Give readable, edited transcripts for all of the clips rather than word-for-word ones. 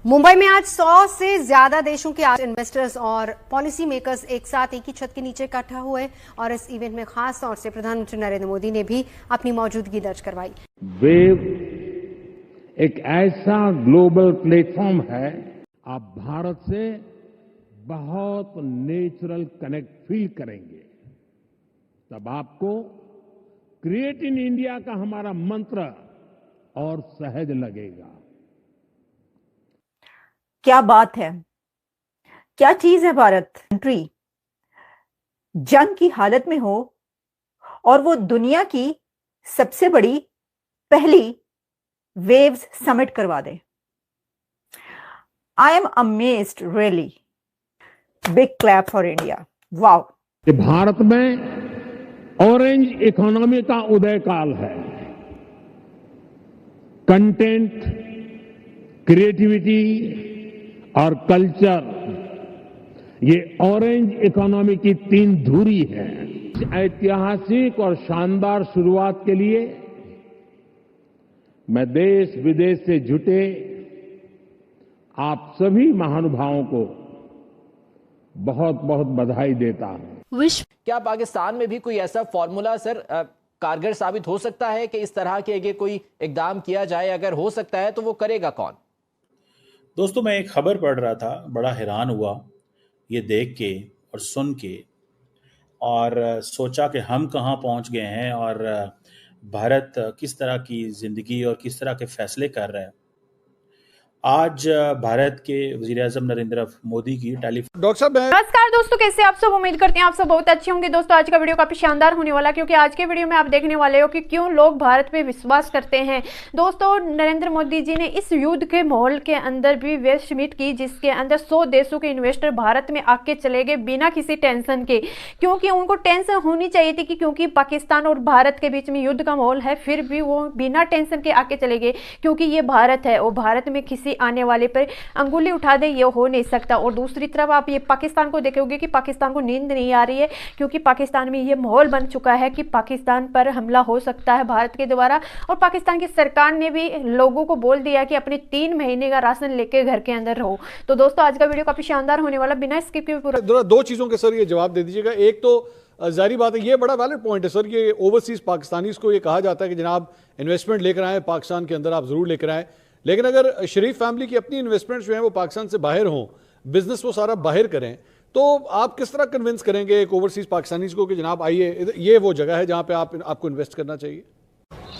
मुंबई में आज 100 से ज्यादा देशों के इन्वेस्टर्स और पॉलिसी मेकर्स एक साथ एक ही छत के नीचे इकट्ठा हुए और इस इवेंट में खास तौर से प्रधानमंत्री नरेंद्र मोदी ने भी अपनी मौजूदगी दर्ज करवाई। वेव एक ऐसा ग्लोबल प्लेटफॉर्म है, आप भारत से बहुत नेचुरल कनेक्ट फील करेंगे। तब आपको क्रिएट इन इंडिया का हमारा मंत्र और सहज लगेगा। क्या बात है, क्या चीज है भारत। कंट्री जंग की हालत में हो और वो दुनिया की सबसे बड़ी पहली वेव्स समिट करवा दे। I am amazed, really big clap for India. Wow. भारत में ऑरेंज इकोनॉमी का उदय काल है। कंटेंट, क्रिएटिविटी और कल्चर, ये ऑरेंज इकोनॉमी की तीन धुरी है। इस ऐतिहासिक और शानदार शुरुआत के लिए मैं देश विदेश से जुटे आप सभी महानुभावों को बहुत बहुत बधाई देता हूं। क्या पाकिस्तान में भी कोई ऐसा फॉर्मूला सर कारगर साबित हो सकता है कि इस तरह के कोई इकदाम किया जाए? अगर हो सकता है तो वो करेगा कौन? दोस्तों, मैं एक खबर पढ़ रहा था, बड़ा हैरान हुआ ये देख के और सुन के, और सोचा कि हम कहाँ पहुँच गए हैं और भारत किस तरह की ज़िंदगी और किस तरह के फैसले कर रहा है। आज भारत के वज़ीर-ए-आज़म नरेंद्र मोदी की टेलीफोन। डॉक्टर साहब, नमस्कार दोस्तों, कैसे आप सब? उम्मीद करते हैं आप सब बहुत अच्छे होंगे। दोस्तों, आज का वीडियो काफी शानदार होने वाला है, क्योंकि आज के वीडियो में आप देखने वाले हो कि क्यों लोग भारत पे विश्वास करते हैं। दोस्तों, नरेंद्र मोदी जी ने इस युद्ध के माहौल के अंदर भी वेब समिट की, जिसके अंदर 100 देशों के इन्वेस्टर भारत में आके चले गए बिना किसी टेंशन के, क्योंकि उनको टेंशन होनी चाहिए थी कि क्योंकि पाकिस्तान और भारत के बीच में युद्ध का माहौल है, फिर भी वो बिना टेंशन के आके चले गए, क्योंकि ये भारत है और भारत में किसी आने वाले पर अंगुली उठा दे ये हो नहीं सकता। और दूसरी तरफ आप ये पाकिस्तान को देखोगे कि पाकिस्तान को नींद नहीं आ रही है, क्योंकि पाकिस्तान में ये माहौल बन चुका है कि पाकिस्तान पर हमला हो सकता है भारत के द्वारा। और पाकिस्तान की सरकार ने भी लोगों को बोल दिया कि अपने 3 महीने का राशन लेके घर के अंदर रहो। तो दोस्तों, आज का वीडियो काफी शानदार होने वाला, बिना स्किप के पूरा। दो चीजों के सर ये जवाब दे दीजिएगा। एक तो जारी बात है, ये बड़ा वैलिड पॉइंट है सर, ये ओवरसीज पाकिस्तानीज को ये कहा जाता है कि जनाब इन्वेस्टमेंट लेकर आए पाकिस्तान के अंदर, आप जरूर लेकर आए, लेकिन अगर शरीफ फैमिली की अपनी इन्वेस्टमेंट्स जो हैं वो पाकिस्तान से बाहर हों, बिजनेस वो सारा बाहर करें, तो आप किस तरह कन्विंस करेंगे एक ओवरसीज पाकिस्तानीज को कि जनाब आइए, ये वो जगह है जहां पे आपको इन्वेस्ट करना चाहिए?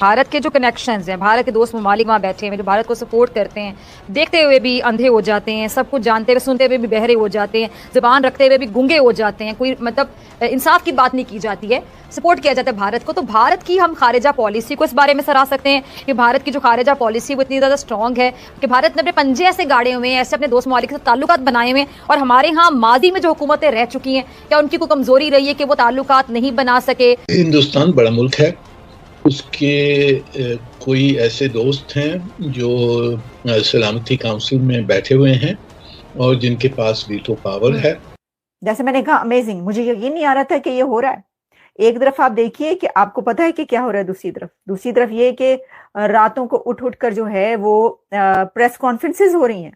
भारत के जो कनेक्शंस हैं, भारत के दोस्त ममालिक वहाँ बैठे हैं जो भारत को सपोर्ट करते हैं, देखते हुए भी अंधे हो जाते हैं, सब कुछ जानते हुए सुनते हुए भी बहरे हो जाते हैं, ज़बान रखते हुए भी गूंगे हो जाते हैं, कोई मतलब इंसाफ की बात नहीं की जाती है, सपोर्ट किया जाता है भारत को। तो भारत की हम खारिजा पॉलिसी को इस बारे में सराह सकते हैं कि भारत की जो खारिजा पॉलिसी वो इतनी ज़्यादा स्ट्रॉन्ग है कि भारत ने अपने पंजे ऐसे गाड़े हुए हैं, ऐसे अपने दोस्त ममालिक से ताल्लुकात बनाए हुए हैं। और हमारे यहाँ माजी में जो हुकूमतें रह चुकी हैं, क्या उनकी कोई कमज़ोरी रही है कि वो ताल्लुकात नहीं बना सके? हिंदुस्तान बड़ा मुल्क है, उसके कोई ऐसे दोस्त हैं जो सलामती काउंसिल में बैठे हुए हैं और जिनके पास वीटो पावर है। जैसे मैंने कहा, अमेजिंग, मुझे यकीन नहीं आ रहा था कि ये हो रहा है। एक तरफ आप देखिए कि आपको पता है कि क्या हो रहा है, दूसरी तरफ ये कि रातों को उठ कर जो है वो प्रेस कॉन्फ्रेंसेस हो रही हैं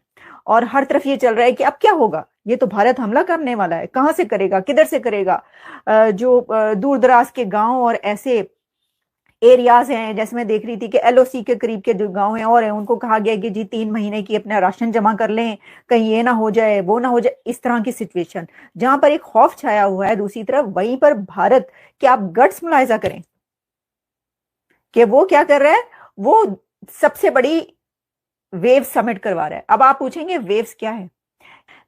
और हर तरफ ये चल रहा है कि अब क्या होगा, ये तो भारत हमला करने वाला है, कहां से करेगा, किधर से करेगा। जो दूर दराज के गांव और ऐसे एरियाज हैं, जैसे मैं देख रही थी कि एलओसी के करीब के जो गांव हैं और हैं, उनको कहा गया कि जी 3 महीने की अपना राशन जमा कर लें, कहीं ये ना हो जाए वो ना हो जाए। इस तरह की सिचुएशन जहां पर एक खौफ छाया हुआ है, दूसरी तरफ वहीं पर भारत के आप गट्स मुलाहिजा करें कि वो क्या कर रहा है, वो सबसे बड़ी वेव समिट करवा रहा है। अब आप पूछेंगे वेव्स क्या है?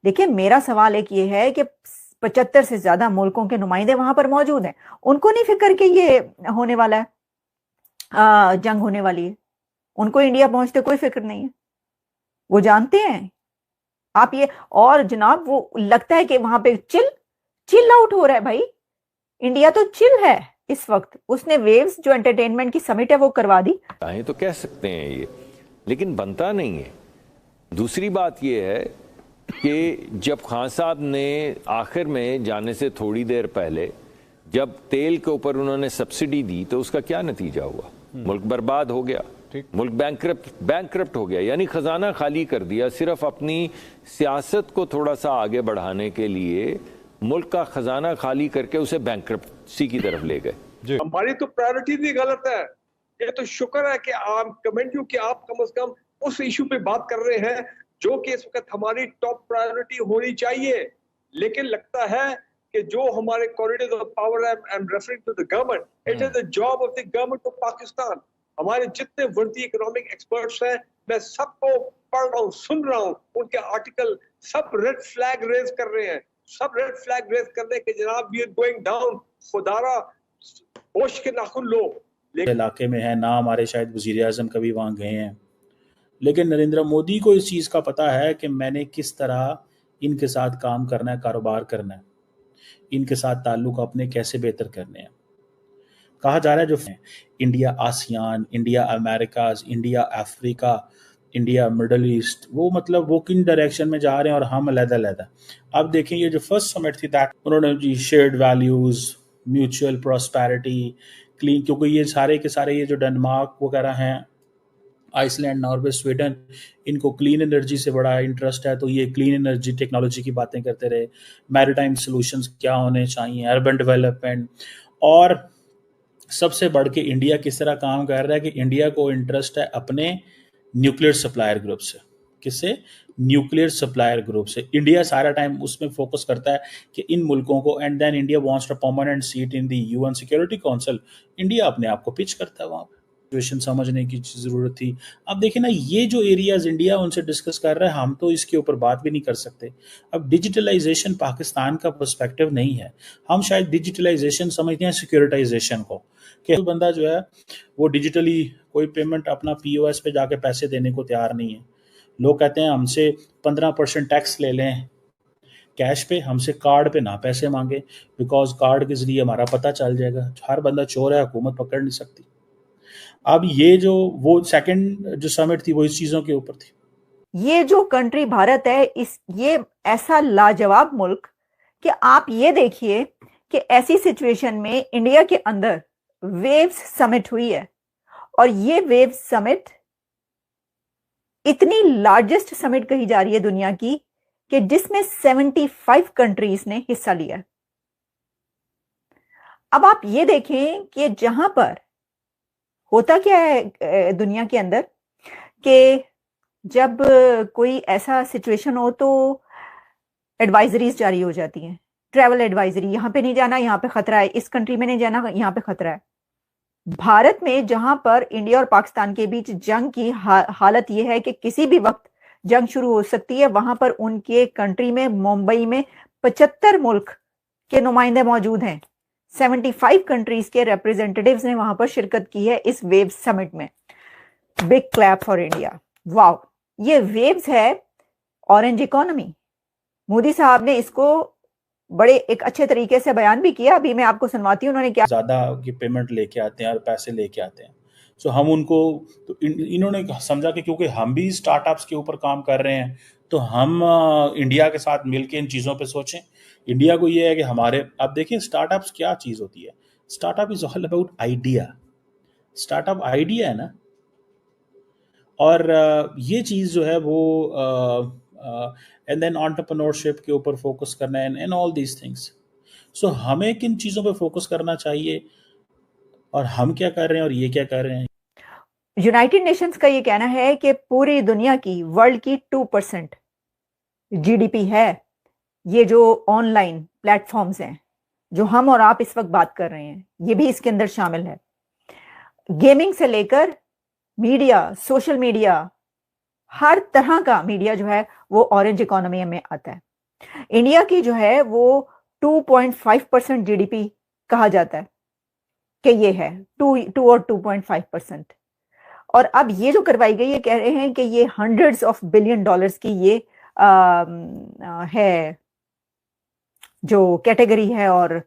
देखिए, मेरा सवाल एक ये है कि 75 से ज्यादा मुल्कों के नुमाइंदे वहां पर मौजूद हैं, उनको नहीं फिक्र कि ये होने वाला है, जंग होने वाली है, उनको इंडिया पहुंचते कोई फिक्र नहीं है, वो जानते हैं आप ये। और जनाब, वो लगता है कि वहां पे चिल आउट हो रहा है। भाई, इंडिया तो चिल है इस वक्त, उसने वेव्स जो एंटरटेनमेंट की समिट है वो करवा दी। तो कह सकते हैं ये, लेकिन बनता नहीं है। दूसरी बात ये है कि जब खान साहब ने आखिर में जाने से थोड़ी देर पहले जब तेल के ऊपर उन्होंने सब्सिडी दी, तो उसका क्या नतीजा हुआ? मुल्क बर्बाद हो गया। मुल्क बैंकरप्ट हो गया, यानी खजाना खाली कर दिया। सिर्फ अपनी सियासत को थोड़ा सा आगे बढ़ाने के लिए मुल्क का खजाना खाली करके उसे बैंकरप्सी की तरफ ले गए। हमारी तो प्रायोरिटी भी गलत है। ये तो शुक्र है कि आप कमेंट कि आप कम से कम उस इशू पे बात कर रहे हैं जो कि इस वक्त हमारी टॉप प्रायोरिटी होनी चाहिए। लेकिन लगता है कि जो हमारे कॉरिडोर ऑफ पावर है, I am referring to the government, it is the job of the government of Pakistan. हमारे जितने वर्दी इकोनॉमिक एक्सपर्ट्स हैं, मैं सबको पढ़ रहा हूँ, सुन रहा हूँ, उनके आर्टिकल सब रेड फ्लैग रेज कर रहे हैं, सब रेड फ्लैग रेज कर रहे हैं कि जनाब वी आर गोइंग डाउन, खुदारा होश के नाखुन लो। इलाके में है ना, हमारे शायद वजीर आजम कभी वहाँ गए हैं, लेकिन नरेंद्र मोदी को इस चीज़ का पता है कि मैंने किस तरह इनके साथ काम करना है, कारोबार करना है, इनके साथ ताल्लुक अपने कैसे बेहतर करने हैं। कहा जा रहा है जो India ASEAN, India Americas, India Africa, India Middle East, वो मतलब वो किन डायरेक्शन में जा रहे हैं और हम अलग-अलग। अब देखें ये जो फर्स्ट समिट थी दैट उन्होंने जी shared values, mutual prosperity, clean, क्योंकि ये सारे के सारे ये जो डेनमार्क वगैरह हैं, आइसलैंड, नॉर्वे, स्वीडन, इनको क्लीन एनर्जी से बड़ा इंटरेस्ट है, तो ये क्लीन एनर्जी टेक्नोलॉजी की बातें करते रहे, मैरीटाइम सॉल्यूशंस क्या होने चाहिए, अर्बन डेवलपमेंट, और सबसे बढ़ के इंडिया किस तरह काम कर रहा है कि इंडिया को इंटरेस्ट है अपने न्यूक्लियर सप्लायर ग्रुप से। किससे? न्यूक्लियर सप्लायर ग्रुप से। इंडिया सारा टाइम उसमें फोकस करता है कि इन मुल्कों को, and then India wants a permanent seat in the UN Security Council. India अपने आप को पिच करता है वहाँ पे। सिचुएशन समझने की जरूरत थी। अब देखिए ना, ये जो एरियाज इंडिया उनसे डिस्कस कर रहा है, हम तो इसके ऊपर बात भी नहीं कर सकते। अब डिजिटलाइजेशन पाकिस्तान का पर्सपेक्टिव नहीं है, हम शायद डिजिटलाइजेशन समझते हैं सिक्योरिटाइजेशन को, कि बंदा जो है वो डिजिटली कोई पेमेंट अपना पीओएस पे जाके पैसे देने को तैयार नहीं है। लोग कहते हैं हमसे 15% टैक्स ले लें कैश पे, हमसे कार्ड पे ना पैसे मांगे, बिकॉज कार्ड के जरिए हमारा पता चल जाएगा। हर बंदा चोर है, हुकूमत पकड़ नहीं सकती। अब ये जो वो सेकंड जो समिट थी वो इस चीजों के ऊपर थी। ये जो कंट्री भारत है, ये ऐसा लाजवाब मुल्क कि आप ये देखिए कि ऐसी सिचुएशन में इंडिया के अंदर वेव्स समिट हुई है, और ये वेव्स समिट इतनी लार्जेस्ट समिट कही जा रही है दुनिया की कि जिसमें 75 कंट्रीज ने हिस्सा लिया है। अब आप ये देखें कि जहां पर होता क्या है दुनिया के अंदर कि जब कोई ऐसा सिचुएशन हो तो एडवाइजरीज जारी हो जाती हैं, ट्रैवल एडवाइजरी, यहां पे नहीं जाना, यहां पे खतरा है, इस कंट्री में नहीं जाना, यहां पे खतरा है। भारत में जहां पर इंडिया और पाकिस्तान के बीच जंग की हालत यह है कि किसी भी वक्त जंग शुरू हो सकती है, वहां पर उनके कंट्री में, मुंबई में 75 मुल्क के नुमाइंदे मौजूद हैं। 75 कंट्रीज के रिप्रेजेंटेटिव्स ने वहां पर शिरकत की है इस वेव्स समिट में। Big clap for India. Wow, ये वेव्स है ऑरेंज इकोनॉमी। मोदी साहब ने इसको बड़े एक अच्छे तरीके से बयान भी किया, अभी मैं आपको सुनवाती हूँ उन्होंने क्या। ज्यादा की पेमेंट लेके आते हैं और पैसे लेके आते हैं, सो हम उनको तो इन्होंने समझा कि क्योंकि हम भी स्टार्टअप्स के ऊपर काम कर रहे हैं तो हम इंडिया के साथ मिलके इन चीज़ों पे सोचें। इंडिया को ये है कि हमारे, अब देखिए स्टार्टअप्स क्या चीज़ होती है। Startup is all about idea. Startup idea है ना, और ये चीज़ जो है वो एंड देन एंटरप्रेन्योरशिप के ऊपर फोकस करना है एंड ऑल दीज थिंग्स। सो हमें किन चीज़ों पे फोकस करना चाहिए और हम क्या कर रहे हैं और ये क्या कर रहे हैं। यूनाइटेड नेशंस का ये कहना है कि पूरी दुनिया की, वर्ल्ड की 2% जीडीपी है ये जो ऑनलाइन प्लेटफॉर्म्स हैं जो हम और आप इस वक्त बात कर रहे हैं, ये भी इसके अंदर शामिल है। गेमिंग से लेकर मीडिया, सोशल मीडिया, हर तरह का मीडिया जो है वो ऑरेंज इकोनॉमी में आता है। इंडिया की जो है वो 2.5% जीडीपी कहा जाता है कि ये है 2 और 2.5%। और अब ये जो करवाई गई है, कह रहे हैं कि ये $100 of billion की ये है जो कैटेगरी है, और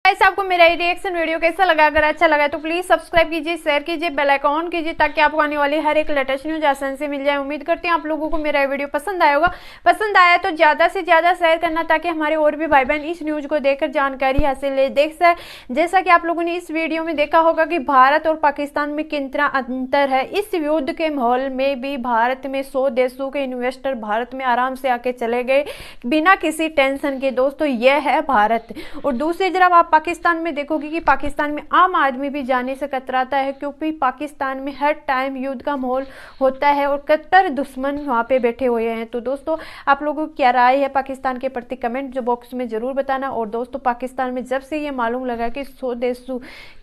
ऐसा आपको मेरा ये रिएक्शन वीडियो कैसा लगा? अगर अच्छा लगा तो प्लीज सब्सक्राइब कीजिए, शेयर कीजिए, बेल आइकन ऑन कीजिए ताकि आपको आने वाली हर एक लेटेस्ट न्यूज आसानी से मिल जाए। उम्मीद करती हूँ आप लोगों को मेरा वीडियो पसंद आया होगा। पसंद आया तो ज्यादा से ज्यादा शेयर करना ताकि हमारे और भी भाई बहन इस न्यूज को देखकर जानकारी हासिल ले देख सके। जैसा कि आप लोगों ने इस वीडियो में देखा होगा कि भारत और पाकिस्तान में कितना अंतर है। इस युद्ध के माहौल में भी भारत में 100 देशों के इन्वेस्टर भारत में आराम से आके चले गए बिना किसी टेंशन के। दोस्तों यह है भारत। और दूसरी तरफ आप पाकिस्तान में देखोगे कि पाकिस्तान में आम आदमी भी जाने से कतराता है क्योंकि पाकिस्तान में हर टाइम युद्ध का माहौल होता है और कट्टर दुश्मन वहां पे बैठे हुए हैं। तो दोस्तों आप लोगों की क्या राय है पाकिस्तान के प्रति कमेंट जो बॉक्स में जरूर बताना। और दोस्तों पाकिस्तान में जब से ये मालूम लगा कि 100 देशों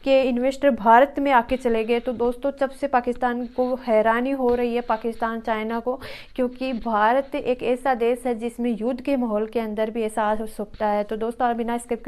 के इन्वेस्टर भारत में आके चले गए तो दोस्तों तब से पाकिस्तान को हैरानी हो रही है, पाकिस्तान चाइना को, क्योंकि भारत एक ऐसा देश है जिसमें युद्ध के माहौल के अंदर भी ऐसा हो सकता है। तो दोस्तों बिना स्किप